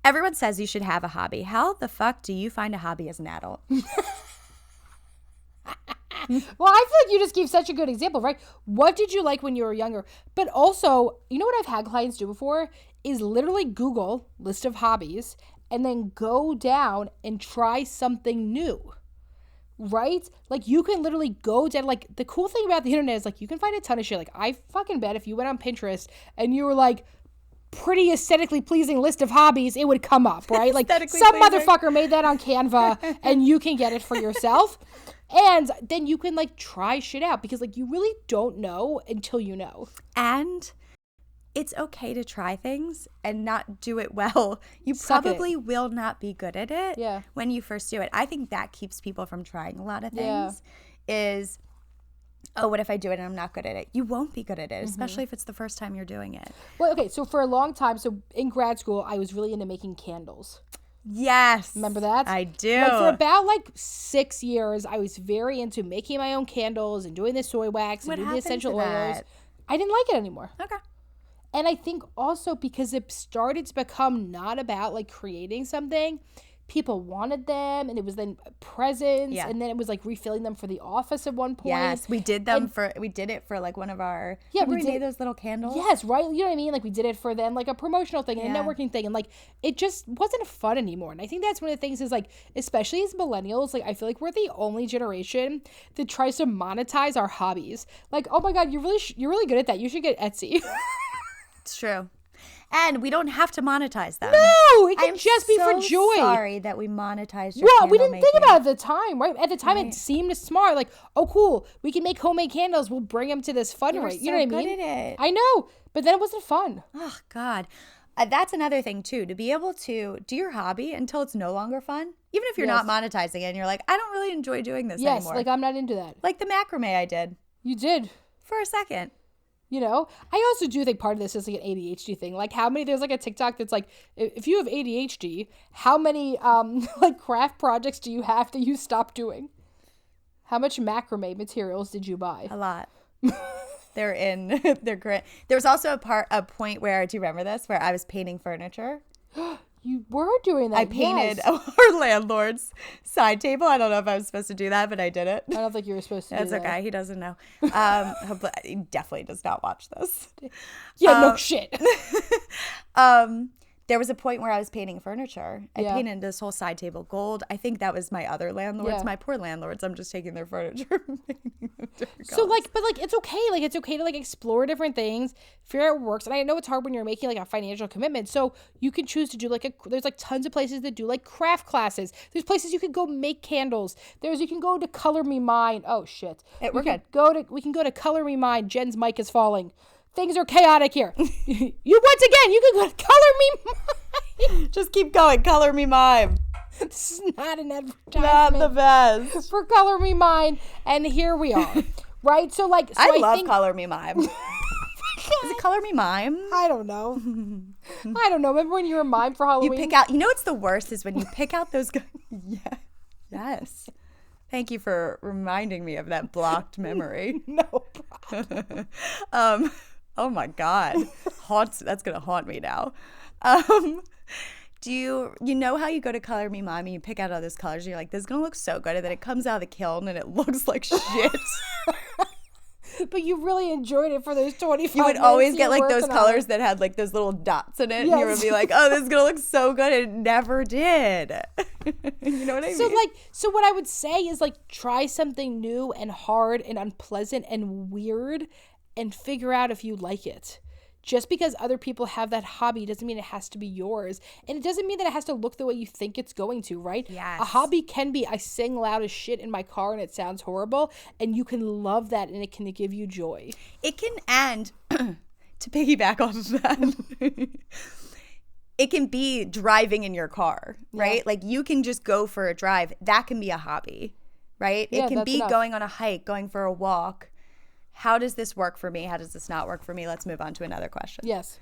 Everyone says you should have a hobby. How the fuck do you find a hobby as an adult? Well, I feel like you just gave such a good example, right? What did you like when you were younger? But also, you know what I've had clients do before is literally Google list of hobbies and then go down and try something new, right? Like you can literally go down, like the cool thing about the internet is like you can find a ton of shit. Like I fucking bet if you went on Pinterest and you were like, pretty aesthetically pleasing list of hobbies, it would come up, right? Like some motherfucker made that on Canva and you can get it for yourself. And then you can like try shit out because like you really don't know until you know. And it's okay to try things and not do it well. You probably will not be good at it when you first do it. I think that keeps people from trying a lot of things is, oh, what if I do it and I'm not good at it? You won't be good at it, especially if it's the first time you're doing it. Well, okay, so for a long time, so in grad school, I was really into making candles. Yes. Remember that? I do. Like for about like 6 years, I was very into making my own candles and doing the soy wax and doing the essential oils. I didn't like it anymore. Okay. And I think also because it started to become not about like creating something, people wanted them and it was then presents and then it was like refilling them for the office at one point. Yes, we did it for like one of our, we made those little candles. Yes, right. You know what I mean? Like we did it for them, like a promotional thing and a networking thing. And like, it just wasn't fun anymore. And I think that's one of the things is like, especially as millennials, like I feel like we're the only generation that tries to monetize our hobbies. Like, oh my God, you're really good at that. You should get Etsy. It's true. And we don't have to monetize them. No, it can just be for joy. Sorry that we monetized your Well, we didn't think about it at the time, right? At the time, it seemed smart. Like, oh, cool, we can make homemade candles. We'll bring them to this fundraiser. You know what I mean? Good at it. I know, but then it wasn't fun. Oh, God. That's another thing, too, to be able to do your hobby until it's no longer fun. Even if you're not monetizing it and you're like, I don't really enjoy doing this anymore. Yes, like I'm not into that. Like the macrame I did. You did. For a second. You know, I also do think part of this is like an ADHD thing. Like there's like a TikTok that's like, if you have ADHD, how many like craft projects do you have that you stop doing? How much macrame materials did you buy? A lot. They're great. There was also a point where, do you remember this, where I was painting furniture? You were doing that. I painted our landlord's side table. I don't know if I was supposed to do that, but I did it. I don't think you were supposed to do that. That's okay. He doesn't know. He definitely does not watch this. Yeah, no shit. There was a point where I was painting furniture. I painted this whole side table gold. I think that was my other landlords. Yeah. My poor landlords. I'm just taking their furniture. So like, but like, it's okay. Like, it's okay to like explore different things, figure out what works. And I know it's hard when you're making like a financial commitment. So you can choose to do like there's like tons of places that do like craft classes. There's places you can go make candles. You can go to Color Me Mine. Oh shit. We're good. We can go to Color Me Mine. Jen's mic is falling. Things are chaotic here. Once again, you can go to Color Me Mime. Just keep going. Color Me Mime. This is not an advertisement. Not the best. For Color Me Mine. And here we are. Right? So like, I love Color Me Mime. Is it Color Me Mime? I don't know. Remember when you were mime for Halloween? You pick out, what's the worst is when you pick out those guys. Yeah. Yes. Thank you for reminding me of that blocked memory. No problem. Oh my God. That's going to haunt me now. Do you know how you go to Color Me Mime and you pick out all those colors and you're like, this is going to look so good, and then it comes out of the kiln and it looks like shit. But you really enjoyed it for those 25 minutes. You would always get like those colors that had like those little dots in it. Yes. And you would be like, oh, this is going to look so good. It never did. You know what I mean? So what I would say is like, try something new and hard and unpleasant and weird and figure out if you like it. Just because other people have that hobby doesn't mean it has to be yours. And it doesn't mean that it has to look the way you think it's going to, right? Yes. A hobby can be, I sing loud as shit in my car and it sounds horrible. And you can love that and it can give you joy. It can, and to piggyback off of that, it can be driving in your car, right? Yeah. Like you can just go for a drive. That can be a hobby, right? Yeah, it can be going on a hike, going for a walk. How does this work for me? How does this not work for me? Let's move on to another question. Yes.